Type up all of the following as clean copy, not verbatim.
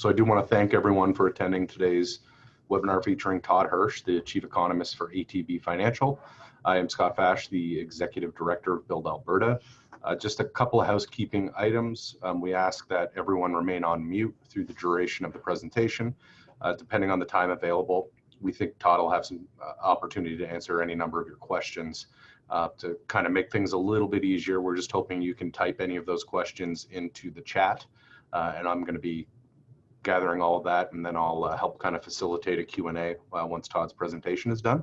So I do want to thank everyone for attending today's webinar featuring Todd Hirsch, the Chief Economist for ATB Financial. I am Scott Fash, the Executive Director of BILD Alberta. Just a couple of housekeeping items. We ask that everyone remain on mute through the duration of the presentation. Depending on the time available, we think Todd will have some opportunity to answer any number of your questions. To kind of make things a little bit easier, we're just hoping you can type any of those questions into the chat, and I'm going to be gathering all of that, and then I'll help kind of facilitate a Q&A once Todd's presentation is done.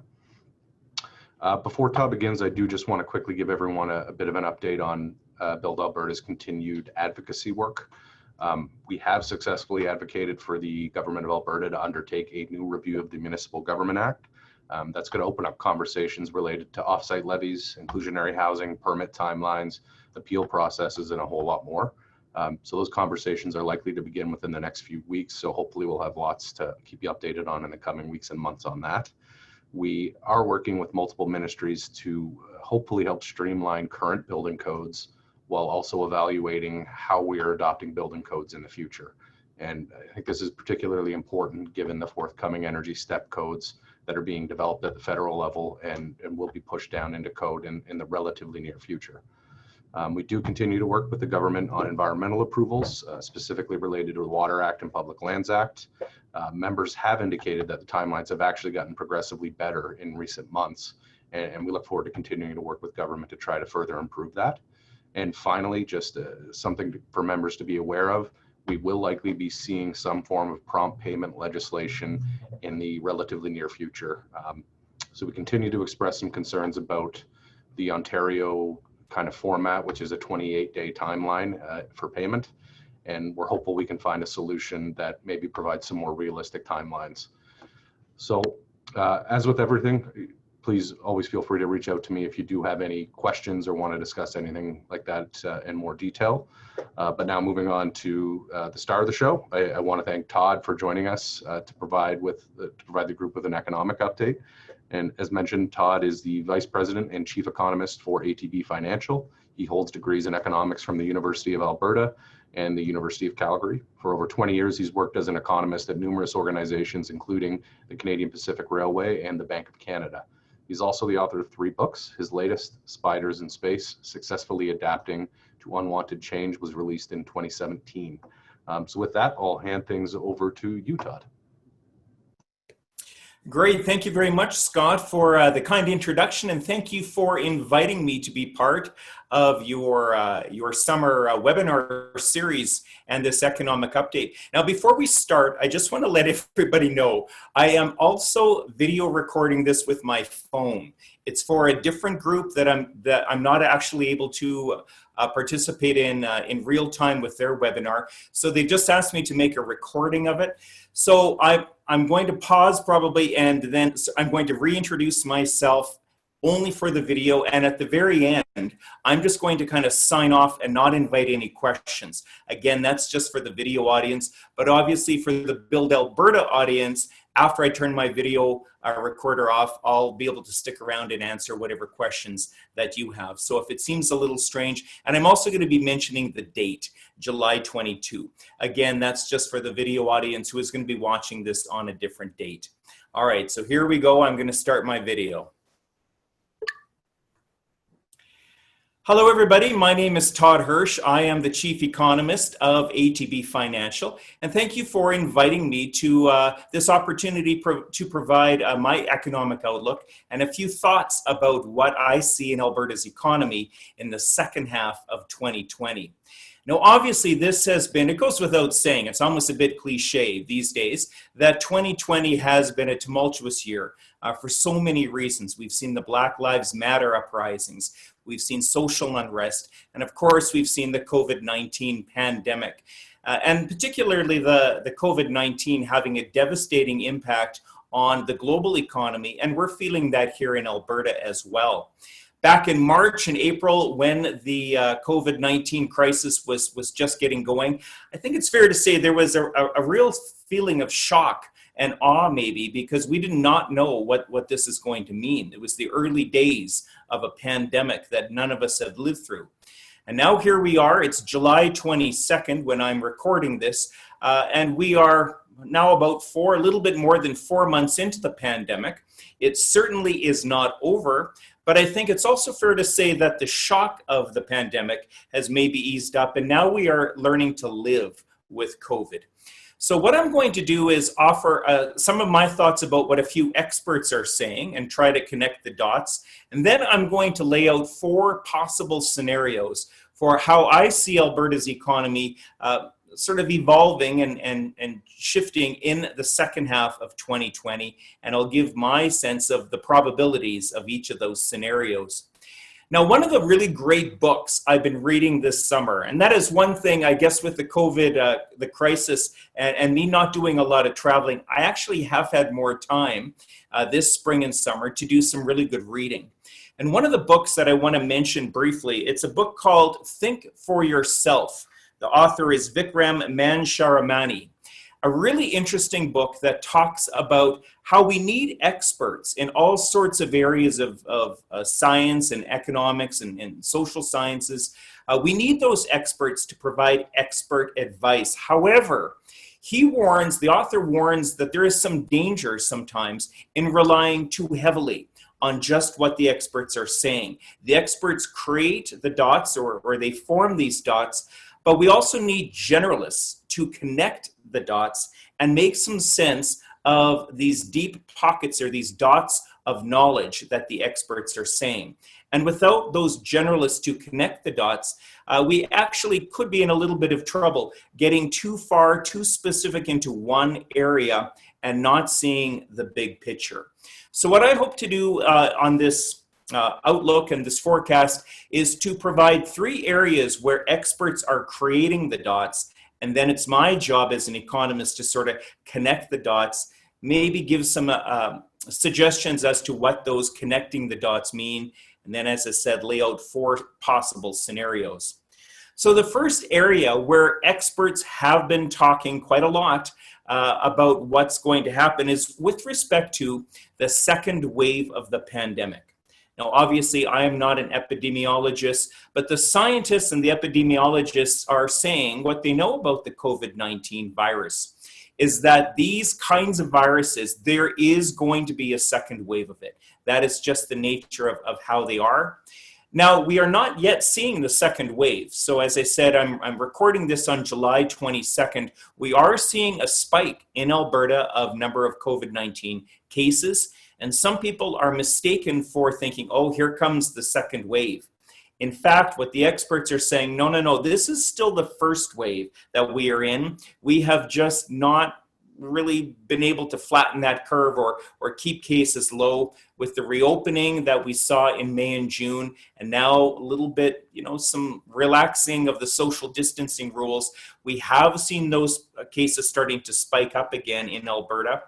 Before Todd begins, I do just want to quickly give everyone a bit of an update on BILD Alberta's continued advocacy work. We have successfully advocated for the Government of Alberta to undertake a new review of the Municipal Government Act. That's going to open up conversations related to offsite levies, inclusionary housing, permit timelines, appeal processes, and a whole lot more. So those conversations are likely to begin within the next few weeks. So hopefully we'll have lots to keep you updated on in the coming weeks and months on that. We are working with multiple ministries to hopefully help streamline current building codes while also evaluating how we are adopting building codes in the future. And I think this is particularly important given the forthcoming energy step codes that are being developed at the federal level and will be pushed down into code in the relatively near future. We do continue to work with the government on environmental approvals, specifically related to the Water Act and Public Lands Act. Members have indicated that the timelines have actually gotten progressively better in recent months, and we look forward to continuing to work with government to try to further improve that. And finally, just something for members to be aware of, we will likely be seeing some form of prompt payment legislation in the relatively near future. So we continue to express some concerns about the Ontario kind of format, which is a 28-day timeline for payment. And we're hopeful we can find a solution that maybe provides some more realistic timelines. So as with everything, please always feel free to reach out to me if you do have any questions or want to discuss anything like that in more detail. But now moving on to the star of the show, I want to thank Todd for joining us to provide the group with an economic update. And as mentioned, Todd is the Vice President and Chief Economist for ATB Financial. He holds degrees in economics from the University of Alberta and the University of Calgary. For over 20 years, he's worked as an economist at numerous organizations, including the Canadian Pacific Railway and the Bank of Canada. He's also the author of 3 books. His latest, Spiders in Space, Successfully Adapting to Unwanted Change, was released in 2017. So with that, I'll hand things over to you, Todd. Great. Thank you very much, Scott, for the kind introduction, and thank you for inviting me to be part of your summer webinar series and this economic update. Now, before we start, I just want to let everybody know I am also video recording this with my phone. It's for a different group that I'm not actually able to participate in real time with their webinar. So they just asked me to make a recording of it. So I'm going to pause probably, and then I'm going to reintroduce myself only for the video. And at the very end, I'm just going to kind of sign off and not invite any questions. Again, that's just for the video audience, but obviously for the BILD Alberta audience, after I turn my video recorder off, I'll be able to stick around and answer whatever questions that you have. So if it seems a little strange, and I'm also going to be mentioning the date, July 22. Again, that's just for the video audience who is going to be watching this on a different date. All right, so here we go. I'm going to start my video. Hello, everybody. My name is Todd Hirsch. I am the Chief Economist of ATB Financial, and thank you for inviting me to this opportunity to provide my economic outlook and a few thoughts about what I see in Alberta's economy in the second half of 2020. Now, obviously, this has been, it goes without saying, it's almost a bit cliche these days, that 2020 has been a tumultuous year for so many reasons. We've seen the Black Lives Matter uprisings, we've seen social unrest, and of course, we've seen the COVID-19 pandemic. And particularly the COVID-19 having a devastating impact on the global economy, and we're feeling that here in Alberta as well. Back in March and April, when the COVID-19 crisis was just getting going, I think it's fair to say there was a real feeling of shock and awe maybe, because we did not know what this is going to mean. It was the early days of a pandemic that none of us had lived through. And now here we are, it's July 22nd when I'm recording this. and we are now about a little bit more than 4 months into the pandemic. It certainly is not over, but I think it's also fair to say that the shock of the pandemic has maybe eased up, and now we are learning to live with COVID. So what I'm going to do is offer some of my thoughts about what a few experts are saying and try to connect the dots. And then I'm going to lay out 4 possible scenarios for how I see Alberta's economy sort of evolving and shifting in the second half of 2020. And I'll give my sense of the probabilities of each of those scenarios. Now, one of the really great books I've been reading this summer, and that is one thing, I guess, with the COVID, the crisis, and me not doing a lot of traveling, I actually have had more time this spring and summer to do some really good reading. And one of the books that I want to mention briefly, it's a book called Think for Yourself. The author is Vikram Mansharamani. A really interesting book that talks about how we need experts in all sorts of areas of science and economics and social sciences. We need those experts to provide expert advice. However, the author warns that there is some danger sometimes in relying too heavily on just what the experts are saying. The experts create the dots or they form these dots, but we also need generalists to connect the dots and make some sense of these deep pockets or these dots of knowledge that the experts are saying. And without those generalists to connect the dots, we actually could be in a little bit of trouble getting too far, too specific into one area and not seeing the big picture. So what I hope to do on this outlook and this forecast is to provide 3 areas where experts are creating the dots, and then it's my job as an economist to sort of connect the dots, maybe give some suggestions as to what those connecting the dots mean, and then, as I said, lay out 4 possible scenarios. So the first area where experts have been talking quite a lot about what's going to happen is with respect to the second wave of the pandemic. Now, obviously, I am not an epidemiologist, but the scientists and the epidemiologists are saying what they know about the COVID-19 virus is that these kinds of viruses, there is going to be a second wave of it. That is just the nature of how they are. Now, we are not yet seeing the second wave. So as I said, I'm recording this on July 22nd. We are seeing a spike in Alberta of number of COVID-19 cases. And some people are mistaken for thinking, oh, here comes the second wave. In fact, what the experts are saying, no, this is still the first wave that we are in. We have just not really been able to flatten that curve or keep cases low with the reopening that we saw in May and June, and now a little bit, some relaxing of the social distancing rules. We have seen those cases starting to spike up again in Alberta.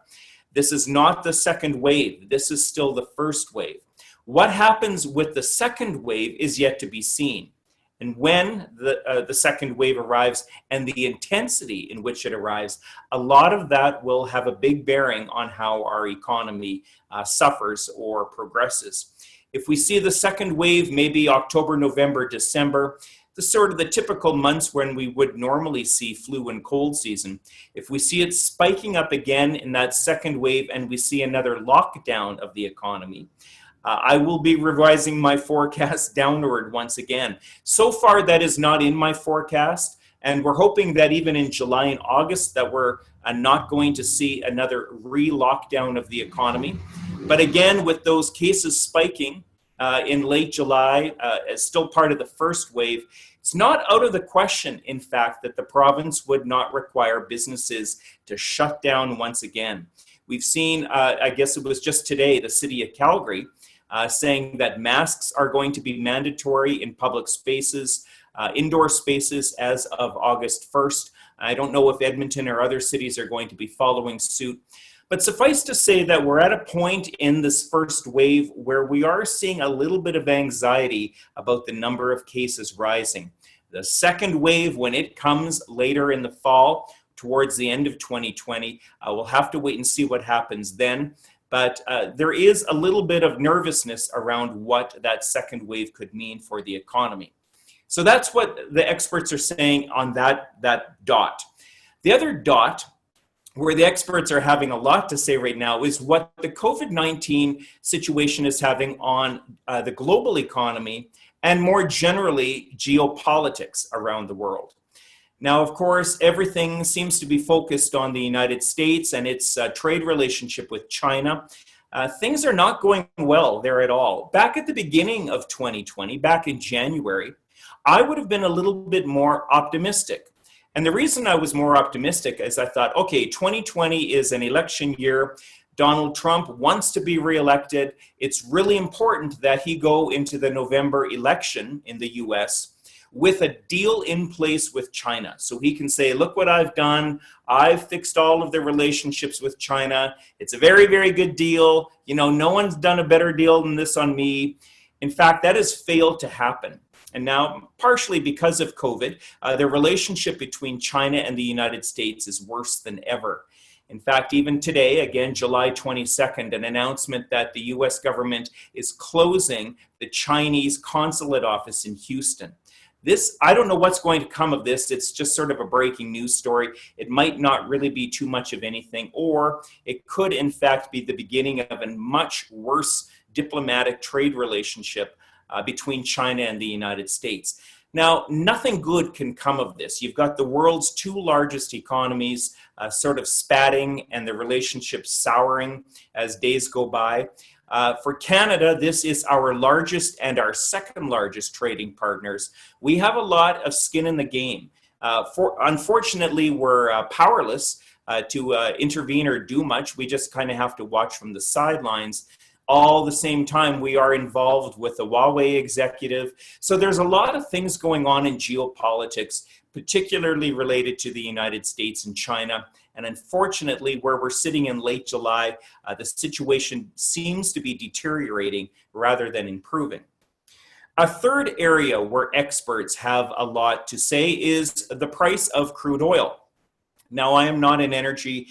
This is not the second wave. This is still the first wave. What happens with the second wave is yet to be seen. And when the second wave arrives and the intensity in which it arrives, a lot of that will have a big bearing on how our economy suffers or progresses. If we see the second wave, maybe October, November, December, the typical months when we would normally see flu and cold season. If we see it spiking up again in that second wave and we see another lockdown of the economy, I will be revising my forecast downward once again. So far, that is not in my forecast, and we're hoping that even in July and August that we're not going to see another re-lockdown of the economy. But again, with those cases spiking in late July as still part of the first wave, it's not out of the question, in fact, that the province would not require businesses to shut down once again. We've seen, I guess it was just today, the city of Calgary saying that masks are going to be mandatory in public spaces, indoor spaces as of August 1st. I don't know if Edmonton or other cities are going to be following suit. But suffice to say that we're at a point in this first wave where we are seeing a little bit of anxiety about the number of cases rising. The second wave, when it comes later in the fall, towards the end of 2020, we'll have to wait and see what happens then. But there is a little bit of nervousness around what that second wave could mean for the economy. So that's what the experts are saying on that dot. The other dot where the experts are having a lot to say right now is what the COVID-19 situation is having on the global economy and more generally geopolitics around the world. Now, of course, everything seems to be focused on the United States and its trade relationship with China. Things are not going well there at all. Back at the beginning of 2020, back in January, I would have been a little bit more optimistic. And the reason I was more optimistic is I thought, okay, 2020 is an election year. Donald Trump wants to be reelected. It's really important that he go into the November election in the US with a deal in place with China. So he can say, look what I've done. I've fixed all of the relationships with China. It's a very, very good deal. You know, no one's done a better deal than this on me. In fact, that has failed to happen. And now, partially because of COVID, the relationship between China and the United States is worse than ever. In fact, even today, again, July 22nd, an announcement that the US government is closing the Chinese consulate office in Houston. This, I don't know what's going to come of this. It's just sort of a breaking news story. It might not really be too much of anything, or it could in fact be the beginning of a much worse diplomatic trade relationship between China and the United States. Now, nothing good can come of this. You've got the world's two largest economies sort of spatting and the relationship souring as days go by. For Canada, this is our largest and our second largest trading partners. We have a lot of skin in the game. Unfortunately, we're powerless to intervene or do much. We just kind of have to watch from the sidelines. All the same time, we are involved with the Huawei executive. So there's a lot of things going on in geopolitics, particularly related to the United States and China. And unfortunately, where we're sitting in late July, the situation seems to be deteriorating rather than improving. A third area where experts have a lot to say is the price of crude oil. Now, I am not an energy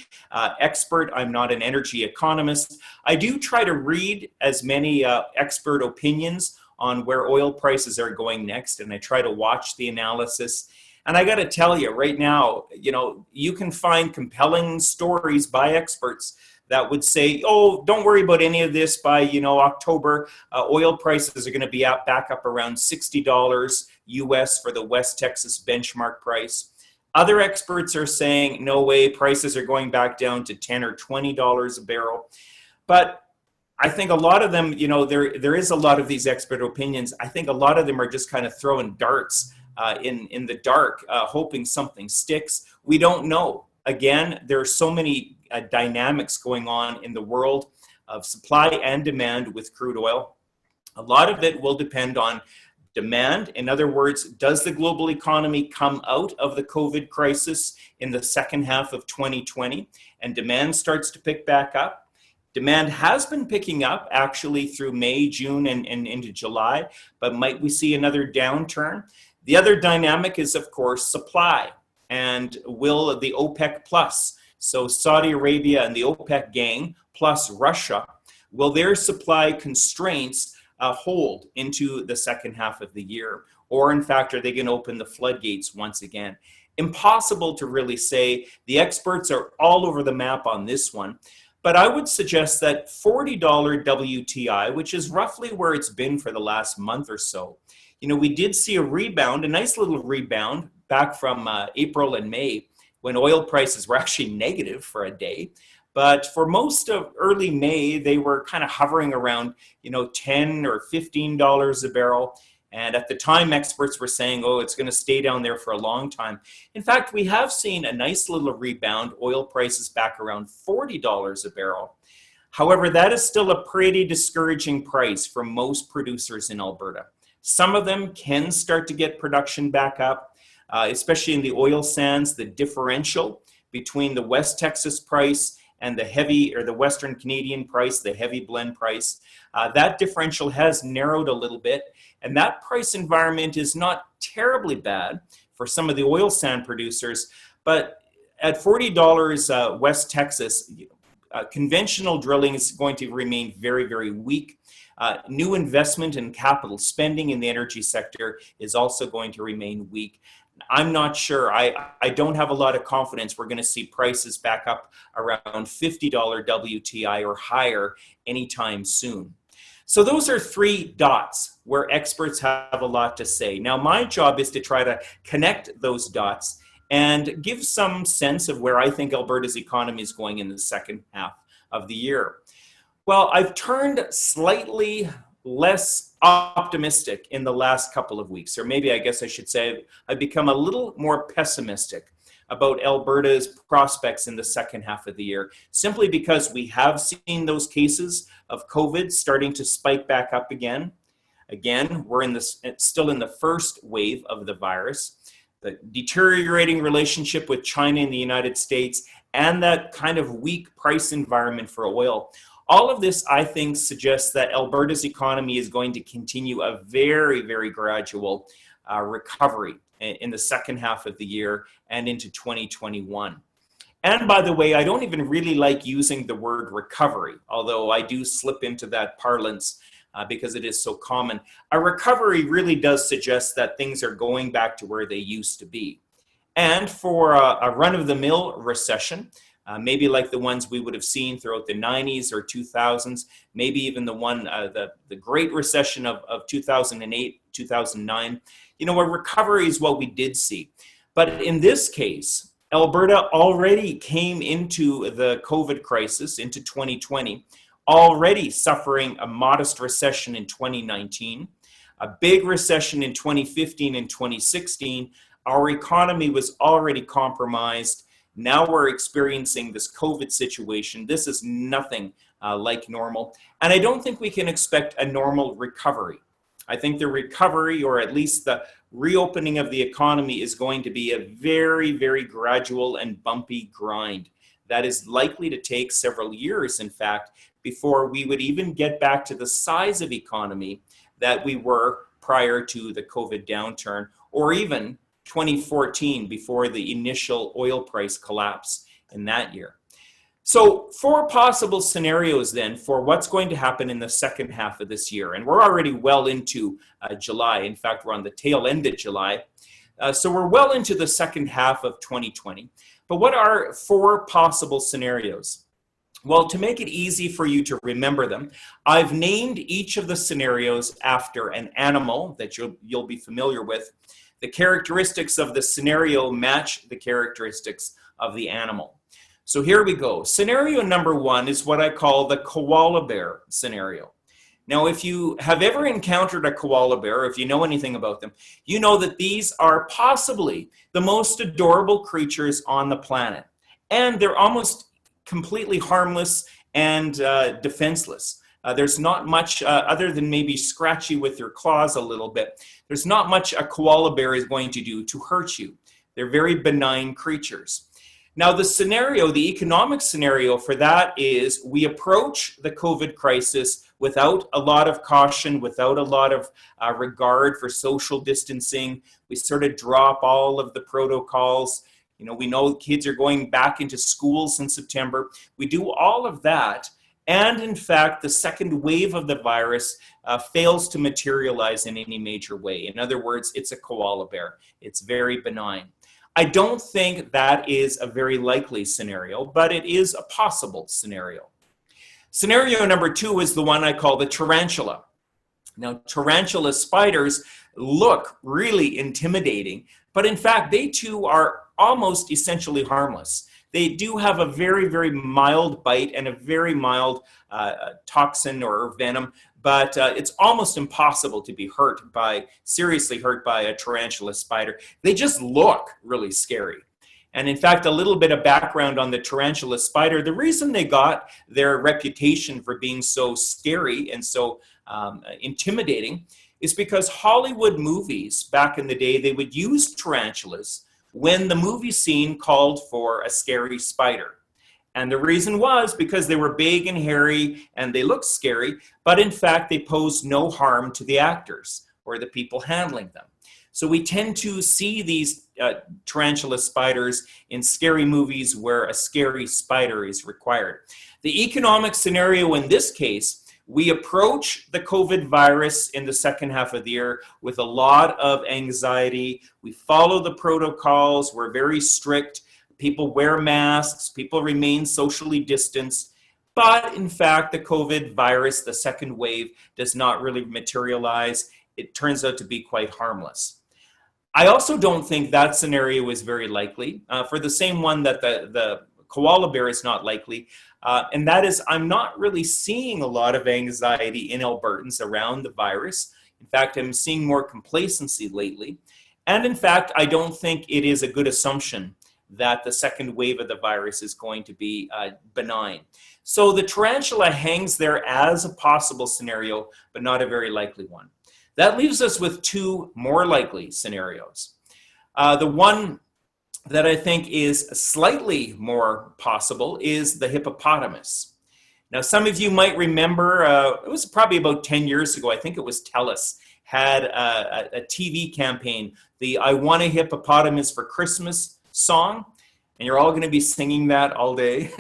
expert. I'm not an energy economist. I do try to read as many expert opinions on where oil prices are going next, and I try to watch the analysis. And I got to tell you right now, you know, you can find compelling stories by experts that would say, oh, don't worry about any of this. By, you know, October, oil prices are going to be back up around $60 US for the West Texas benchmark price. Other experts are saying, no way, prices are going back down to $10 or $20 a barrel. But I think a lot of them, you know, there is a lot of these expert opinions. I think a lot of them are just kind of throwing darts in the dark, hoping something sticks. We don't know. Again, there are so many dynamics going on in the world of supply and demand with crude oil. A lot of it will depend on demand. In other words, does the global economy come out of the COVID crisis in the second half of 2020 and demand starts to pick back up? Demand has been picking up actually through May, June, and into July, but might we see another downturn? The other dynamic is, of course, supply. And will the OPEC plus, so Saudi Arabia and the OPEC gang plus Russia, will their supply constraints hold into the second half of the year? Or in fact, are they going to open the floodgates once again? Impossible to really say. The experts are all over the map on this one. But I would suggest that $40 WTI, which is roughly where it's been for the last month or so, you know, we did see a rebound, a nice little rebound back from April and May when oil prices were actually negative for a day. But for most of early May, they were kind of hovering around, you know, $10 or $15 a barrel. And at the time, experts were saying, oh, it's going to stay down there for a long time. In fact, we have seen a nice little rebound, oil prices back around $40 a barrel. However, that is still a pretty discouraging price for most producers in Alberta. Some of them can start to get production back up, especially in the oil sands. The differential between the West Texas price and the heavy or the Western Canadian price, the heavy blend price, that differential has narrowed a little bit. And that price environment is not terribly bad for some of the oil sand producers. But at $40 West Texas, conventional drilling is going to remain very, very weak. New investment and capital spending in the energy sector is also going to remain weak. I'm not sure. I don't have a lot of confidence we're going to see prices back up around $50 WTI or higher anytime soon. So those are three dots where experts have a lot to say. Now, my job is to try to connect those dots and give some sense of where I think Alberta's economy is going in the second half of the year. Well, I've turned slightly less optimistic in the last couple of weeks, or maybe I guess I should say I've become a little more pessimistic about Alberta's prospects in the second half of the year, simply because we have seen those cases of COVID starting to spike back up again. Again, we're still in the first wave of the virus. The deteriorating relationship with China and the United States, and that kind of weak price environment for oil. All of this, I think, suggests that Alberta's economy is going to continue a very, very gradual recovery in the second half of the year and into 2021. And by the way, I don't even really like using the word recovery, although I do slip into that parlance because it is so common. A recovery really does suggest that things are going back to where they used to be. And for a run-of-the-mill recession, maybe like the ones we would have seen throughout the 90s or 2000s, maybe even the Great Recession of 2008, 2009, a recovery is what we did see. But in this case, Alberta already came into the COVID crisis, into 2020, already suffering a modest recession in 2019, a big recession in 2015 and 2016. Our economy was already compromised. Now we're experiencing this COVID situation. This is nothing like normal. And I don't think we can expect a normal recovery. I think the recovery, or at least the reopening of the economy, is going to be a very, very gradual and bumpy grind that is likely to take several years, in fact, before we would even get back to the size of economy that we were prior to the COVID downturn, or even 2014 before the initial oil price collapse in that year. So 4 possible scenarios then for what's going to happen in the second half of this year. And we're already well into July. In fact, we're on the tail end of July. So we're well into the second half of 2020. But what are 4 possible scenarios? Well, to make it easy for you to remember them, I've named each of the scenarios after an animal that you'll be familiar with. The characteristics of the scenario match the characteristics of the animal. So here we go. Scenario number 1 is what I call the koala bear scenario. Now, if you have ever encountered a koala bear, or if you know anything about them, you know that these are possibly the most adorable creatures on the planet. And they're almost completely harmless and defenseless. There's not much, other than maybe scratch you with your claws a little bit, there's not much a koala bear is going to do to hurt you. They're very benign creatures. Now, the economic scenario for that is we approach the COVID crisis without a lot of caution, without a lot of regard for social distancing. We sort of drop all of the protocols. We know kids are going back into schools in September. We do all of that. And in fact, the second wave of the virus fails to materialize in any major way. In other words, it's a koala bear. It's very benign. I don't think that is a very likely scenario, but it is a possible scenario. Scenario number 2 is the one I call the tarantula. Now, tarantula spiders look really intimidating, but in fact, they too are almost essentially harmless. They do have a very, very mild bite and a very mild toxin or venom, but it's almost impossible to be seriously hurt by a tarantula spider. They just look really scary. And in fact, a little bit of background on the tarantula spider. The reason they got their reputation for being so scary and so intimidating is because Hollywood movies back in the day, they would use tarantulas when the movie scene called for a scary spider. And the reason was because they were big and hairy and they looked scary, but in fact, they posed no harm to the actors or the people handling them. So we tend to see these tarantula spiders in scary movies where a scary spider is required. The economic scenario in this case We approach the COVID virus in the second half of the year with a lot of anxiety. We follow the protocols. We're very strict. People wear masks. People remain socially distanced. But in fact, the COVID virus, the second wave, does not really materialize. It turns out to be quite harmless. I also don't think that scenario is very likely, for the same one that the koala bear is not likely. And that is, I'm not really seeing a lot of anxiety in Albertans around the virus. In fact, I'm seeing more complacency lately. And in fact, I don't think it is a good assumption that the second wave of the virus is going to be benign. So the tarantula hangs there as a possible scenario, but not a very likely one. That leaves us with two more likely scenarios. The one that I think is slightly more possible is the hippopotamus. Now, some of you might remember, it was probably about 10 years ago, I think it was TELUS, had a TV campaign, the I Want a Hippopotamus for Christmas song, and you're all going to be singing that all day.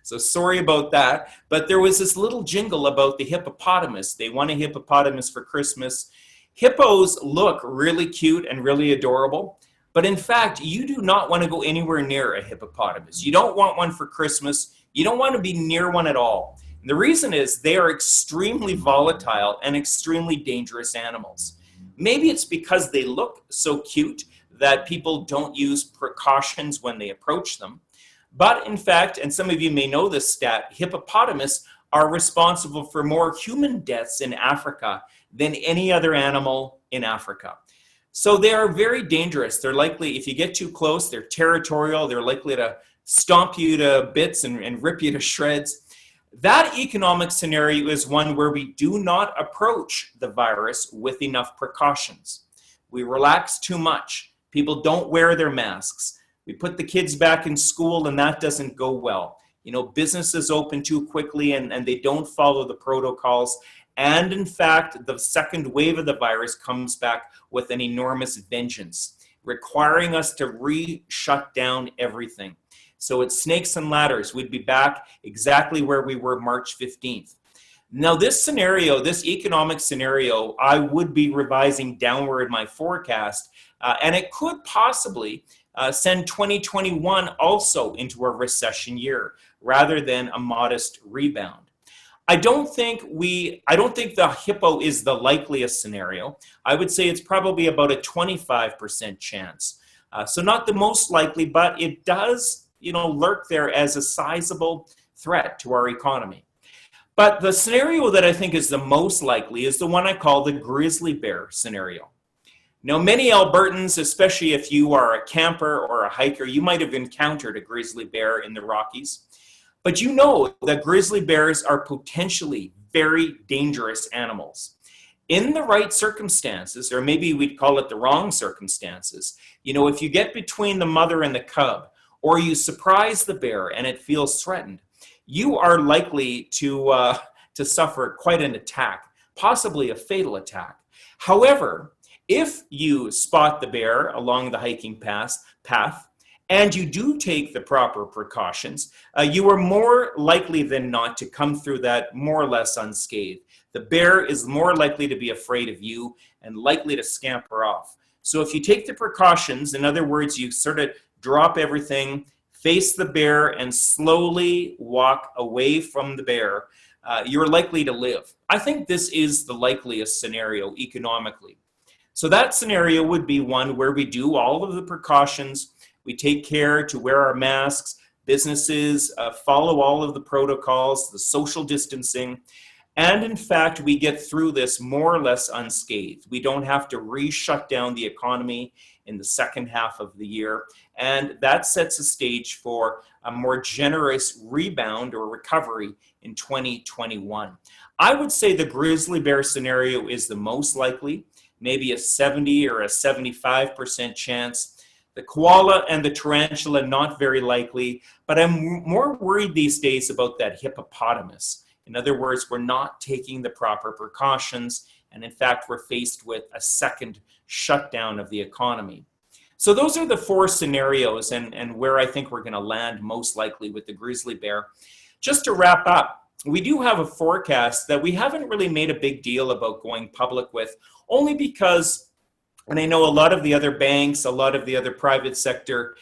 So sorry about that. But there was this little jingle about the hippopotamus. They want a hippopotamus for Christmas. Hippos look really cute and really adorable. But in fact, you do not want to go anywhere near a hippopotamus. You don't want one for Christmas. You don't want to be near one at all. And the reason is they are extremely volatile and extremely dangerous animals. Maybe it's because they look so cute that people don't use precautions when they approach them. But in fact, and some of you may know this stat, hippopotamus are responsible for more human deaths in Africa than any other animal in Africa. So they are very dangerous. They're likely, if you get too close, they're territorial. They're likely to stomp you to bits and rip you to shreds. That economic scenario is one where we do not approach the virus with enough precautions. We relax too much. People don't wear their masks. We put the kids back in school and that doesn't go well. You know, businesses open too quickly and they don't follow the protocols. And in fact, the second wave of the virus comes back with an enormous vengeance, requiring us to shut down everything. So it's snakes and ladders. We'd be back exactly where we were March 15th. Now this scenario, this economic scenario, I would be revising downward my forecast, and it could possibly send 2021 also into a recession year rather than a modest rebound. I don't think the hippo is the likeliest scenario. I would say it's probably about a 25% chance. So not the most likely, but it does, lurk there as a sizable threat to our economy. But the scenario that I think is the most likely is the one I call the grizzly bear scenario. Now, many Albertans, especially if you are a camper or a hiker, you might have encountered a grizzly bear in the Rockies. But you know that grizzly bears are potentially very dangerous animals. In the right circumstances, or maybe we'd call it the wrong circumstances, if you get between the mother and the cub, or you surprise the bear and it feels threatened, you are likely to suffer quite an attack, possibly a fatal attack. However, if you spot the bear along the hiking path, and you do take the proper precautions, you are more likely than not to come through that more or less unscathed. The bear is more likely to be afraid of you and likely to scamper off. So if you take the precautions, in other words, you sort of drop everything, face the bear, and slowly walk away from the bear, you're likely to live. I think this is the likeliest scenario economically. So that scenario would be one where we do all of the precautions, we take care to wear our masks, businesses follow all of the protocols, the social distancing, and in fact, we get through this more or less unscathed. We don't have to re-shut down the economy in the second half of the year, and that sets a stage for a more generous rebound or recovery in 2021. I would say the grizzly bear scenario is the most likely, maybe a 70 or a 75% chance. The koala and the tarantula, not very likely, but I'm more worried these days about that hippopotamus. In other words, we're not taking the proper precautions, and in fact, we're faced with a second shutdown of the economy. So those are the four scenarios and where I think we're going to land most likely with the grizzly bear. Just to wrap up, we do have a forecast that we haven't really made a big deal about going public with, only because, and I know a lot of the other banks, a lot of the other private sector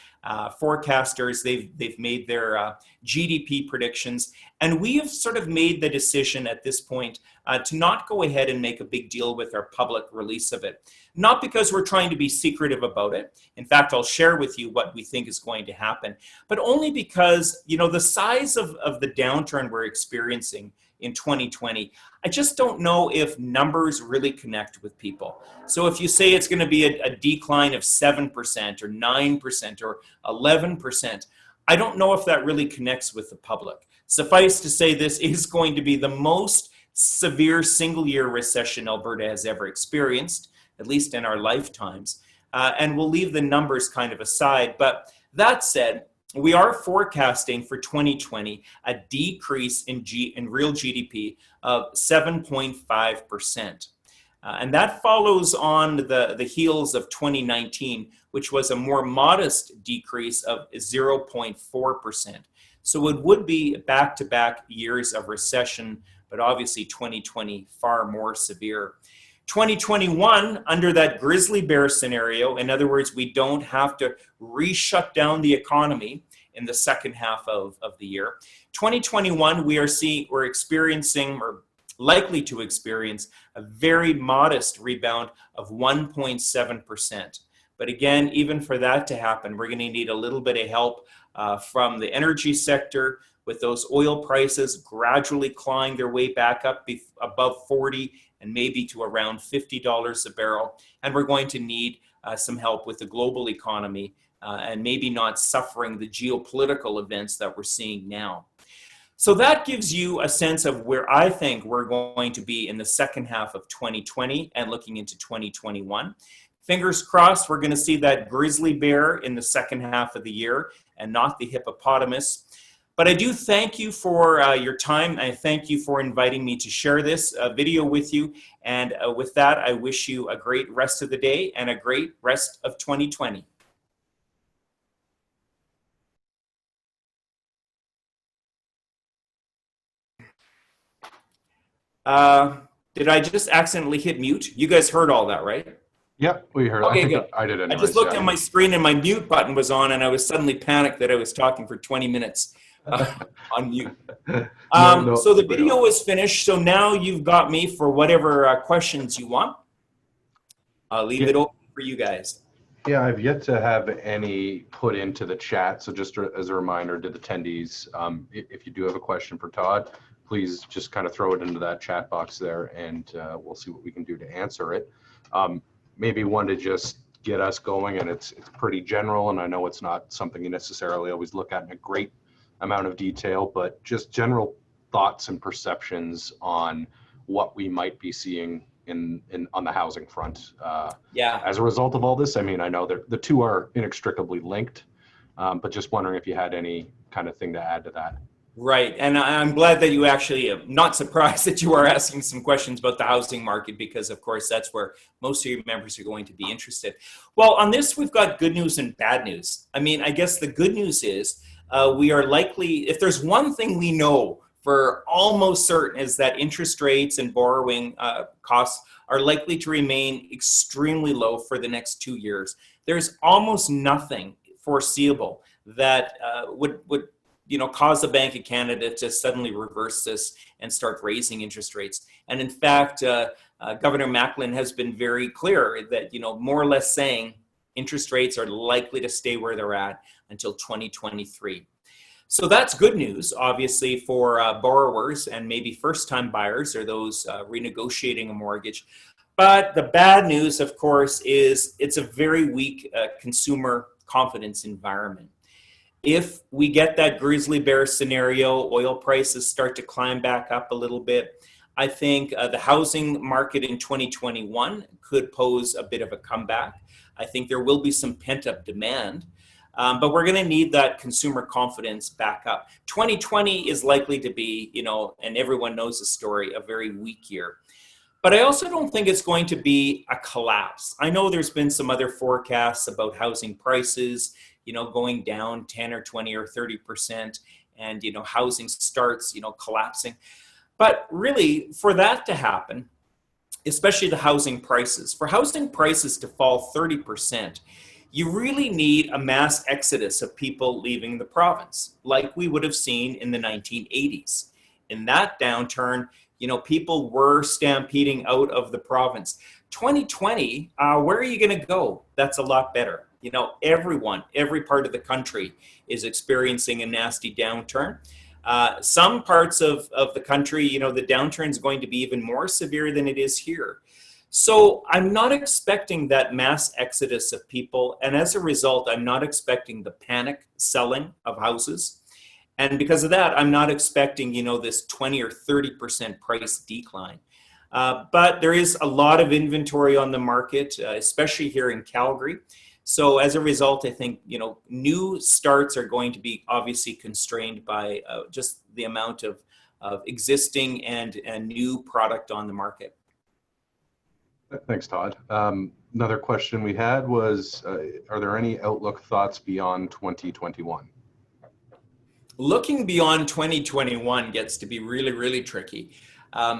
forecasters, they've made their GDP predictions, and we have sort of made the decision at this point to not go ahead and make a big deal with our public release of it. Not because we're trying to be secretive about it. In fact, I'll share with you what we think is going to happen, but only because, you know, the size of the downturn we're experiencing in 2020, I just don't know if numbers really connect with people. So if you say it's going to be a decline of 7% or 9% or 11%, I don't know if that really connects with the public. Suffice to say, this is going to be the most severe single-year recession Alberta has ever experienced, at least in our lifetimes. And we'll leave the numbers kind of aside. But that said, we are forecasting for 2020 a decrease in real GDP of 7.5%. And that follows on the heels of 2019, which was a more modest decrease of 0.4%. So it would be back-to-back years of recession, but obviously 2020 far more severe. 2021, under that grizzly bear scenario, in other words, we don't have to re-shut down the economy in the second half of the year. 2021, we're experiencing, or likely to experience, a very modest rebound of 1.7%. But again, even for that to happen, we're going to need a little bit of help from the energy sector, with those oil prices gradually clawing their way back up above 40 and maybe to around $50 a barrel. And we're going to need some help with the global economy and maybe not suffering the geopolitical events that we're seeing now. So that gives you a sense of where I think we're going to be in the second half of 2020 and looking into 2021. Fingers crossed, we're going to see that grizzly bear in the second half of the year and not the hippopotamus. But I do thank you for your time. I thank you for inviting me to share this video with you. And with that, I wish you a great rest of the day and a great rest of 2020. Did I just accidentally hit mute? You guys heard all that, right? Yep, we heard. Okay, I think good. I did anyways. I just looked at my screen and my mute button was on, and I was suddenly panicked that I was talking for 20 minutes on mute. So the video is finished. So now you've got me for whatever questions you want. I'll leave it open for you guys. Yeah, I've yet to have any put into the chat. So just as a reminder to the attendees, if you do have a question for Todd, please just kind of throw it into that chat box there, and we'll see what we can do to answer it. Maybe one to just get us going, and it's pretty general, and I know it's not something you necessarily always look at in a great amount of detail, but just general thoughts and perceptions on what we might be seeing on the housing front. As a result of all this. I mean, I know the two are inextricably linked, but just wondering if you had any kind of thing to add to that. Right, and I'm glad that you actually, not surprised that you are asking some questions about the housing market, because of course that's where most of your members are going to be interested. Well, on this we've got good news and bad news. I mean, I guess the good news is we are likely, if there's one thing we know for almost certain, is that interest rates and borrowing costs are likely to remain extremely low for the next 2 years. There's almost nothing foreseeable that would cause the Bank of Canada to suddenly reverse this and start raising interest rates. And in fact, Governor Macklin has been very clear that, more or less saying interest rates are likely to stay where they're at until 2023. So that's good news, obviously, for borrowers and maybe first-time buyers or those renegotiating a mortgage. But the bad news, of course, is it's a very weak consumer confidence environment. If we get that grizzly bear scenario, oil prices start to climb back up a little bit, I think the housing market in 2021 could pose a bit of a comeback. I think there will be some pent-up demand, but we're going to need that consumer confidence back up. 2020 is likely to be, and everyone knows the story, a very weak year. But I also don't think it's going to be a collapse. I know there's been some other forecasts about housing prices, going down 10 or 20 or 30%. and housing starts collapsing. But really, for that to happen, especially the housing prices, for housing prices to fall 30%, you really need a mass exodus of people leaving the province, like we would have seen in the 1980s. In that downturn, people were stampeding out of the province. 2020, where are you going to go? That's a lot better. Every part of the country is experiencing a nasty downturn. Some parts of the country, the downturn is going to be even more severe than it is here. So I'm not expecting that mass exodus of people. And as a result, I'm not expecting the panic selling of houses. And because of that, I'm not expecting, this 20 or 30% price decline. But there is a lot of inventory on the market, especially here in Calgary. So as a result, I think, new starts are going to be obviously constrained by just the amount of existing and new product on the market. Thanks, Todd. Another question we had was, are there any outlook thoughts beyond 2021? Looking beyond 2021 gets to be really, really tricky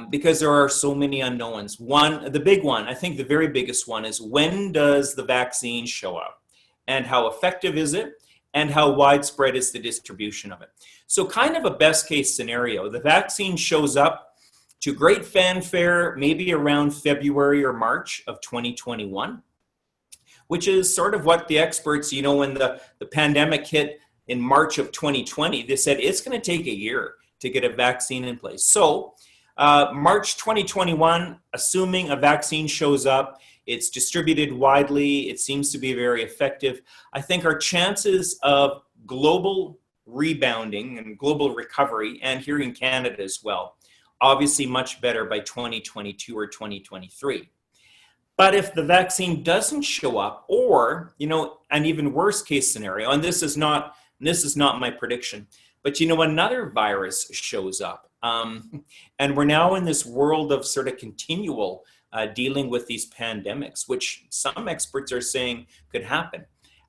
because there are so many unknowns. The big one, I think the very biggest one, is when does the vaccine show up and how effective is it and how widespread is the distribution of it? So kind of a best case scenario, the vaccine shows up to great fanfare, maybe around February or March of 2021, which is sort of what the experts, when the pandemic hit in March of 2020, they said it's going to take a year to get a vaccine in place. So March 2021, assuming a vaccine shows up, it's distributed widely, it seems to be very effective, I think our chances of global rebounding and global recovery, and here in Canada as well, obviously much better by 2022 or 2023. But if the vaccine doesn't show up, or, an even worse case scenario, and this is not my prediction, but another virus shows up. And we're now in this world of sort of continual dealing with these pandemics, which some experts are saying could happen.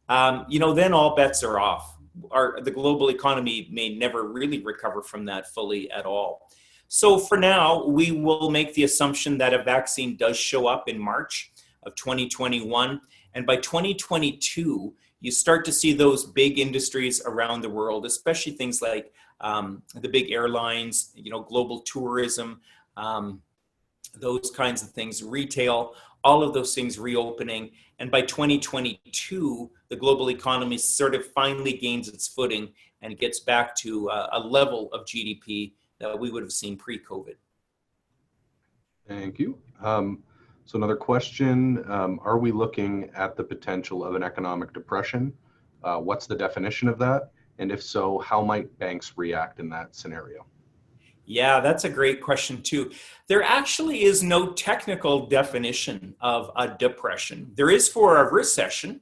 Then all bets are off. The global economy may never really recover from that fully at all. So for now, we will make the assumption that a vaccine does show up in March of 2021. And by 2022, you start to see those big industries around the world, especially things like the big airlines, global tourism, those kinds of things, retail, all of those things reopening. And by 2022, the global economy sort of finally gains its footing and gets back to a level of GDP that we would have seen pre-COVID. Thank you. So another question, are we looking at the potential of an economic depression? What's the definition of that? And if so, how might banks react in that scenario? Yeah, that's a great question too. There actually is no technical definition of a depression. There is for a recession.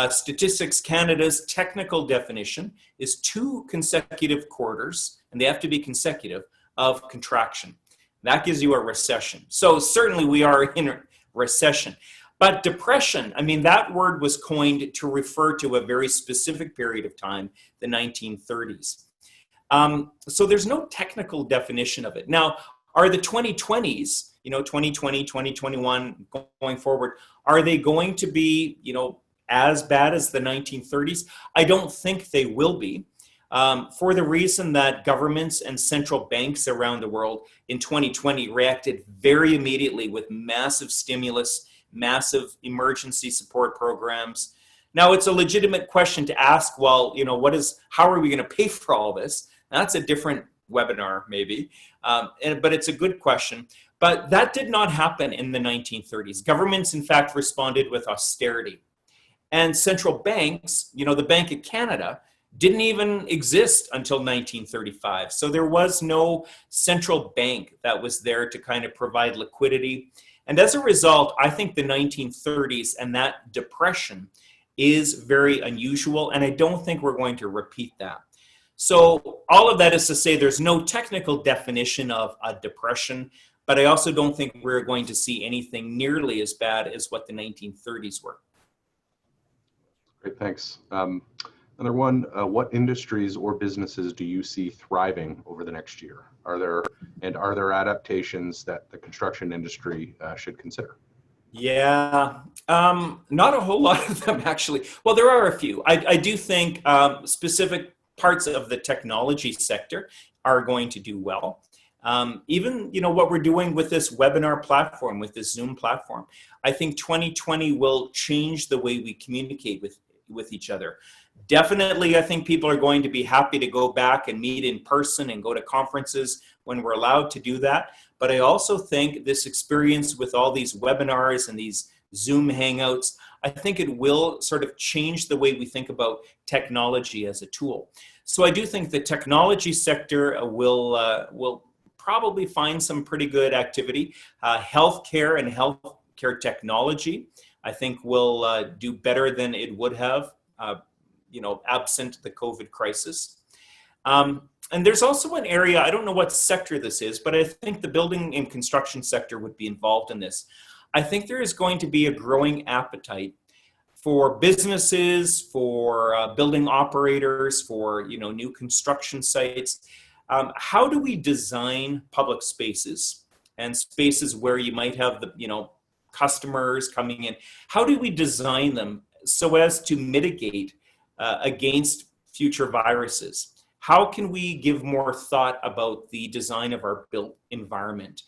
Statistics Canada's technical definition is 2 consecutive quarters, and they have to be consecutive, of contraction. That gives you a recession. So certainly we are in a recession. But depression, that word was coined to refer to a very specific period of time, the 1930s. So there's no technical definition of it. Now, are the 2020s, 2020, 2021 going forward, are they going to be, as bad as the 1930s? I don't think they will be, for the reason that governments and central banks around the world in 2020 reacted very immediately with massive stimulus, massive emergency support programs. Now, it's a legitimate question to ask, well, how are we going to pay for all this? That's a different webinar, maybe, but it's a good question. But that did not happen in the 1930s. Governments, in fact, responded with austerity. And central banks, the Bank of Canada, didn't even exist until 1935. So there was no central bank that was there to kind of provide liquidity. And as a result, I think the 1930s and that depression is very unusual, and I don't think we're going to repeat that. So all of that is to say there's no technical definition of a depression, but I also don't think we're going to see anything nearly as bad as what the 1930s were. Great, thanks. Another one, what industries or businesses do you see thriving over the next year? Are there adaptations that the construction industry should consider? Yeah, not a whole lot of them actually. Well, there are a few. I do think specific parts of the technology sector are going to do well. Even what we're doing with this webinar platform, with this Zoom platform, I think 2020 will change the way we communicate with each other. Definitely, I think people are going to be happy to go back and meet in person and go to conferences when we're allowed to do that. But I also think this experience with all these webinars and these Zoom hangouts, I think it will sort of change the way we think about technology as a tool. So I do think the technology sector will probably find some pretty good activity. Healthcare and healthcare technology, I think will do better than it would have, absent the COVID crisis. And there's also an area, I don't know what sector this is, but I think the building and construction sector would be involved in this. I think there is going to be a growing appetite for businesses, for building operators, for new construction sites. How do we design public spaces and spaces where you might have the customers coming in? How do we design them so as to mitigate against future viruses? How can we give more thought about the design of our built environment?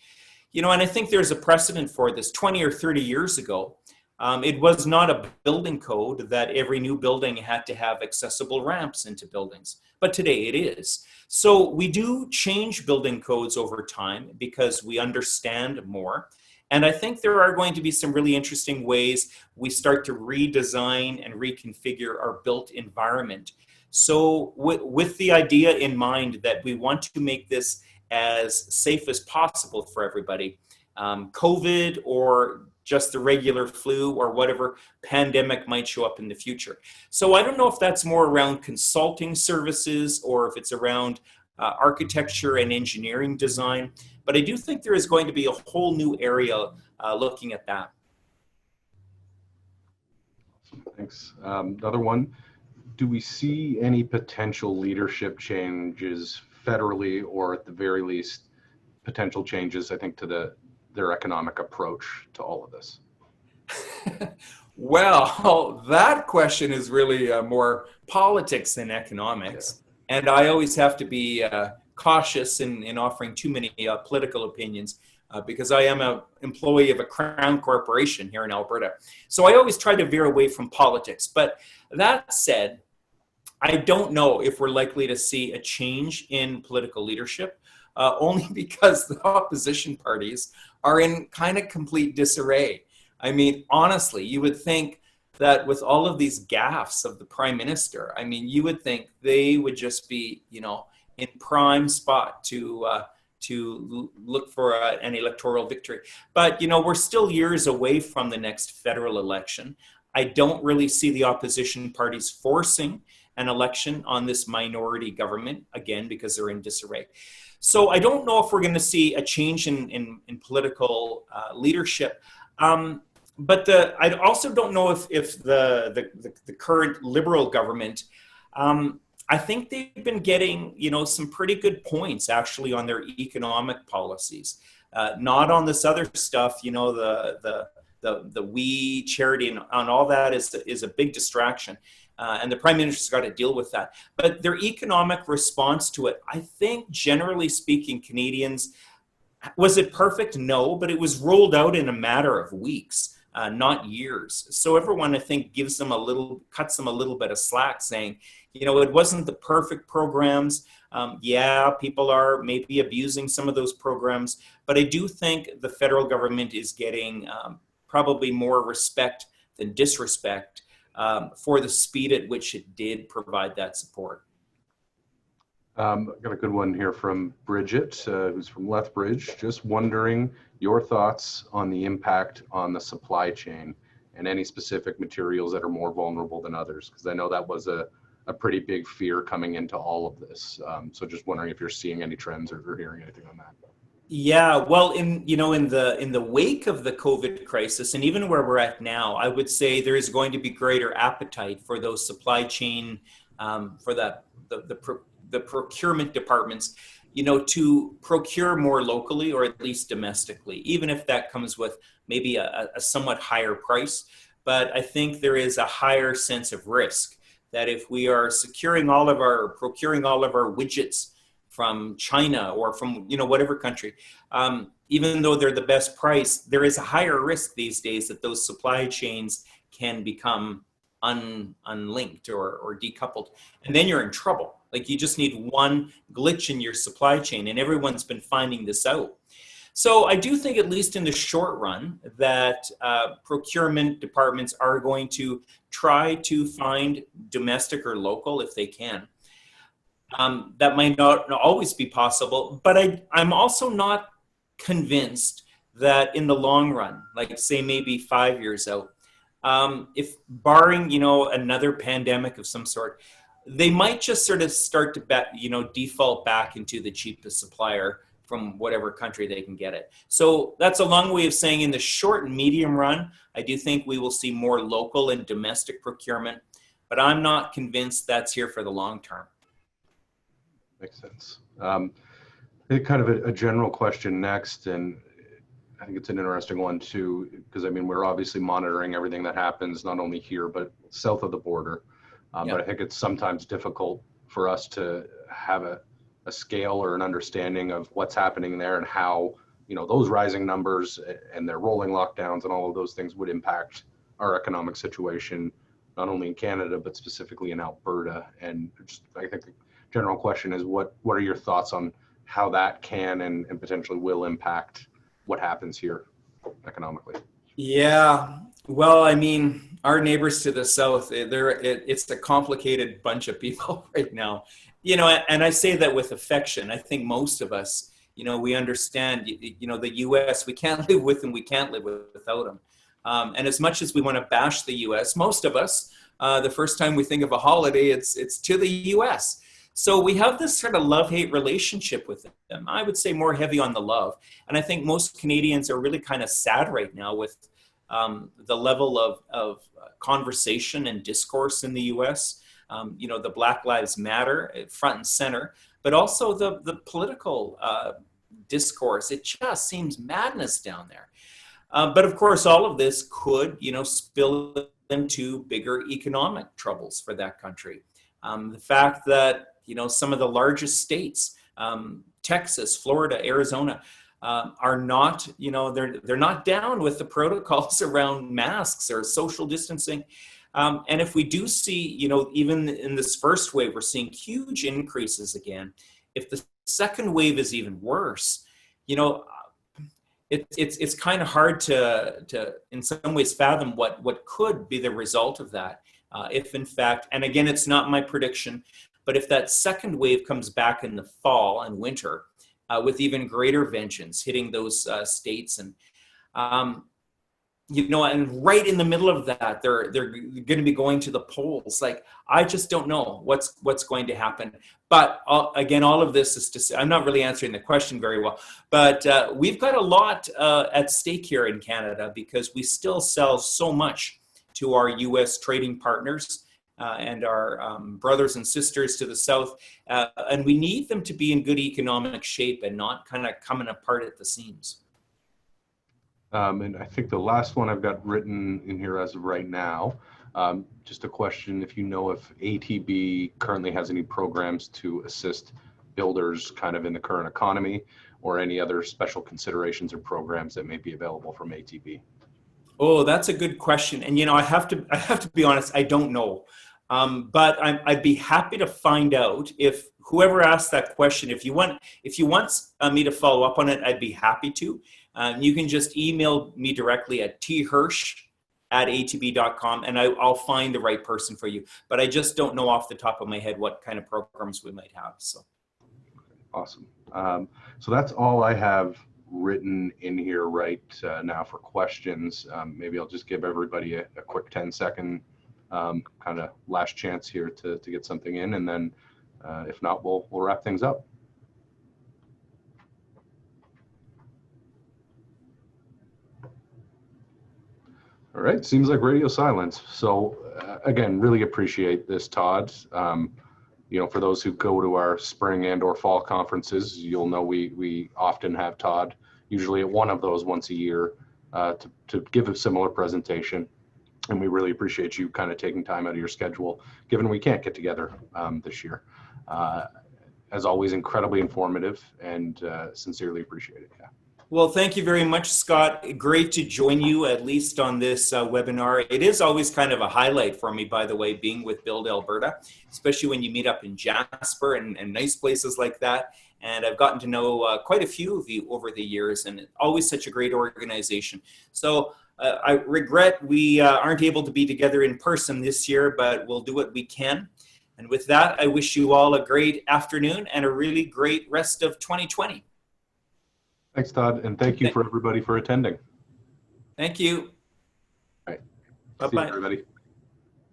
And I think there's a precedent for this. 20 or 30 years ago, it was not a building code that every new building had to have accessible ramps into buildings, but today it is. So we do change building codes over time because we understand more. And I think there are going to be some really interesting ways we start to redesign and reconfigure our built environment. So with the idea in mind that we want to make this as safe as possible for everybody, COVID or just the regular flu or whatever pandemic might show up in the future. So I don't know if that's more around consulting services or if it's around architecture and engineering design, but I do think there is going to be a whole new area looking at that. Thanks. Another one. Do we see any potential leadership changes federally, or at the very least, potential changes, I think, to their economic approach to all of this? Well, that question is really more politics than economics. Yeah. And I always have to be cautious in offering too many political opinions because I am an employee of a crown corporation here in Alberta. So I always try to veer away from politics. But that said, I don't know if we're likely to see a change in political leadership, only because the opposition parties are in kind of complete disarray. I mean, honestly, you would think that with all of these gaffes of the prime minister, I mean, you would think they would just be, in prime spot to look for an electoral victory. But, we're still years away from the next federal election. I don't really see the opposition parties forcing an election on this minority government, again, because they're in disarray. So I don't know if we're going to see a change in political leadership. But I also don't know if the current Liberal government, I think they've been getting, some pretty good points actually on their economic policies, not on this other stuff, the we charity and on all that is a big distraction. And the prime minister's got to deal with that. But their economic response to it, I think, generally speaking, Canadians, was it perfect? No, but it was rolled out in a matter of weeks, not years. So everyone, I think, cuts them a little bit of slack, saying, it wasn't the perfect programs. People are maybe abusing some of those programs, but I do think the federal government is getting probably more respect than disrespect for the speed at which it did provide that support. I've got a good one here from Bridget, who's from Lethbridge. Just wondering your thoughts on the impact on the supply chain and any specific materials that are more vulnerable than others, because I know that was a pretty big fear coming into all of this. So just wondering if you're seeing any trends or hearing anything on that. Yeah, well, in the wake of the COVID crisis, and even where we're at now, I would say there is going to be greater appetite for those supply chain for the procurement departments, to procure more locally or at least domestically, even if that comes with maybe a somewhat higher price. But I think there is a higher sense of risk that if we are procuring all of our widgets from China or from whatever country, even though they're the best price, there is a higher risk these days that those supply chains can become unlinked or decoupled, and then you're in trouble. Like, you just need one glitch in your supply chain, and everyone's been finding this out. So I do think, at least in the short run, that procurement departments are going to try to find domestic or local if they can. That might not always be possible, but I'm also not convinced that in the long run, like say maybe 5 years out, if barring another pandemic of some sort, they might just sort of start to default back into the cheapest supplier from whatever country they can get it. So that's a long way of saying, in the short and medium run, I do think we will see more local and domestic procurement, but I'm not convinced that's here for the long term. Makes sense. Kind of a general question next, and I think it's an interesting one too, because I mean, we're obviously monitoring everything that happens, not only here, but south of the border. But I think it's sometimes difficult for us to have a scale or an understanding of what's happening there and how, those rising numbers and their rolling lockdowns and all of those things would impact our economic situation, not only in Canada, but specifically in Alberta. And just, I think the general question is, what are your thoughts on how that can and potentially will impact what happens here economically? Yeah, well, I mean, our neighbors to the south, it's a complicated bunch of people right now, and I say that with affection. I think most of us, we understand, the US, we can't live with them, we can't live without them. And as much as we want to bash the US, most of us, the first time we think of a holiday, it's to the US. So we have this sort of love-hate relationship with them. I would say more heavy on the love. And I think most Canadians are really kind of sad right now with the level of conversation and discourse in the US. The Black Lives Matter front and center, but also the political discourse. It just seems madness down there. But of course, all of this could, spill into bigger economic troubles for that country. The fact that some of the largest states, Texas, Florida, Arizona, are not, they're not down with the protocols around masks or social distancing. And if we do see, even in this first wave, we're seeing huge increases again. If the second wave is even worse, it's kind of hard to in some ways fathom what could be the result of that. If in fact, and again, it's not my prediction, but if that second wave comes back in the fall and winter with even greater vengeance hitting those states, and and right in the middle of that, they're going to be going to the polls. Like, I just don't know what's going to happen. But again, all of this is to say, I'm not really answering the question very well, but we've got a lot at stake here in Canada, because we still sell so much to our U.S. trading partners and our brothers and sisters to the south, and we need them to be in good economic shape and not kind of coming apart at the seams. And I think the last one I've got written in here as of right now, just a question if ATB currently has any programs to assist builders kind of in the current economy, or any other special considerations or programs that may be available from ATB. Oh, that's a good question. And, I have to be honest, I don't know. But I'd be happy to find out. If whoever asked that question, if you want me to follow up on it, I'd be happy to. You can just email me directly at thirsch@atb.com, and I'll find the right person for you. But I just don't know off the top of my head what kind of programs we might have. So. Awesome. So that's all I have written in here right now for questions. Maybe I'll just give everybody a quick 10-second kind of last chance here to get something in, and then if not, we'll wrap things up. All right, seems like radio silence. So again, really appreciate this, Todd. For those who go to our spring and or fall conferences, you'll know we often have Todd, usually at one of those once a year, to give a similar presentation. And we really appreciate you kind of taking time out of your schedule, given we can't get together this year. As always, incredibly informative and sincerely appreciate it. Yeah. Well, thank you very much, Scott. Great to join you, at least on this webinar. It is always kind of a highlight for me, by the way, being with BILD Alberta, especially when you meet up in Jasper and nice places like that. And I've gotten to know quite a few of you over the years, and always such a great organization. So I regret we aren't able to be together in person this year, but we'll do what we can. And with that, I wish you all a great afternoon and a really great rest of 2020. Thanks, Todd, and thank you for everybody for attending. Thank you. All right. Bye-bye. See you, everybody.